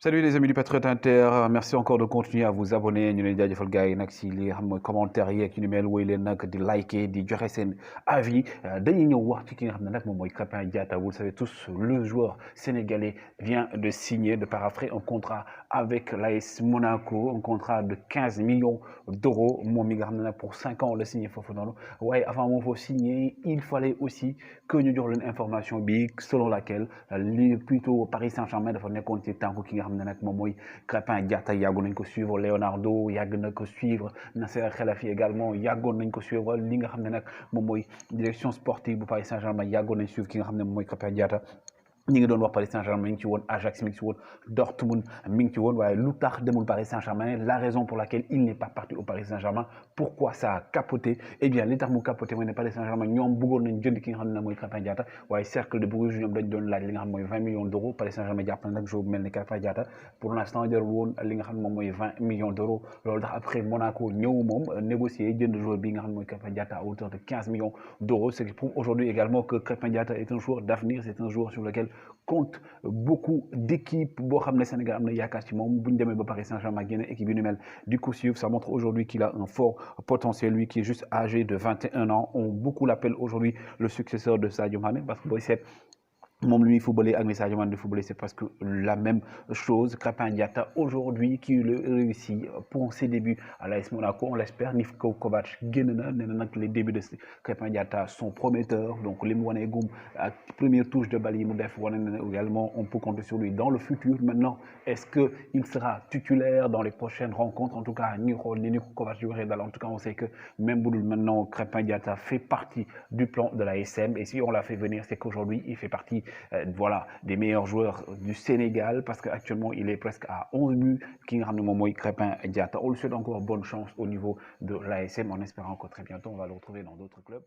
Salut les amis du Patriote Inter, merci encore de continuer à vous abonner ñu leen jaajëfal gars yi nag si li nga xam mooy commentaire yi ak yu ni mel woy leen nag di liker di joxe seen avis dañuy ñëw wax ci ki nga xam ne nag moom mooy Krépin Diatta. Vous le savez tous, le joueur sénégalais vient de signer, de paraphrer un contrat avec l'AS Monaco, un contrat de 15 millions d'euros moom mi nga xam ne nag pour 5 ans la signé foofu noonu. Waaye avant moo foo signer, il fallait aussi que ñu jox leen information bi selon laquelle li plutôt Paris Saint-Germain dafa nekkoon ci tànku ki nga xam ne nag moom mooy Krépin Diatta. Yàggoon nañ ko suivre, Leonardo yàgg na ko suivre, Nasser Khelaïfi également yàggoon nañ ko suivre. Li nga xam ne nag moom mooy direction sportive bu Paris Saint-Germain yàggoon nañ suivre ki nga xam ne moom mooy Krépin Diatta. ñi ngi doon wax Paris Saint-Germain mi ngi ci woon, Ajax mi ngi ci woon, Dortmund mi ngi ci woon, waaye lu tax demul Paris Saint-Germain, la raison pour laquelle il n'est pas parti au Paris Saint-Germain, pourquoi ça a capoté. Eh bien li tax mu capoté mooy ne Paris Saint-Germain ñoom bëggoon nañ jënd ki nga xam ne mooy Krépin Diatta, waaye cercle de Bruges ñoom dañ doon laaj li nga xam mooy 20 millions d'euros. Paris Saint-Germain jàpp na nag joueur bu mel ni Krépin Diatta pour l'instant jarul woon li nga xam ne moom mooy 20 millions d'euros. Loolu tax après Monaco ñëw moom négocier jënd joueur bi nga xam ne mooy Krépin Diatta à hauteur de 15 millions d'euros, ce qui prouve aujourd'hui également que Krépin Diatta est un joueur d'avenir, c'est un joueur sur lequel compte beaucoup d'équipes. Boo xam ne Sénégal am na yaakaar ci moom bu ñu demee ba Paris Saint-Germain génn équipe yu ni mel du coup suivre, ça montre aujourd'hui qu'il a un fort potentiel, lui qui est juste âgé de 21 ans. On beaucoup l'appelle aujourd'hui le successeur de Sadio Mané, parce que booy seet moom lui footballé ak Sadio Mané di footballé, c'est presque la même chose. Krépin Diatta aujourd'hui qui le réussit pour ses débuts à l'AS Monaco, on l'espère. Niko Kovac génn na nee na nag les débuts de Krépin Diatta sont prometteurs, donc li mu wane gum ak première touche de balle yi mu def wane na également on peut compter sur lui dans le futur. Maintenant, est-ce que il sera titulaire dans les prochaines rencontres? En tout cas ñi xool ni Niko Kovac di waxee daal, en tout cas on sait que même bu dul maintenant Krépin Diatta fait partie du plan de l'ASM, et si on l'a fait venir, c'est qu'aujourd'hui il fait partie voilà, des meilleurs joueurs du Sénégal, parce qu'actuellement il est presque à 11 buts ki nga xam ne moom mooy Krépin Diatta. On lui souhaite encore bonne chance au niveau de l'ASM, en espérant que très bientôt on va le retrouver dans d'autres clubs.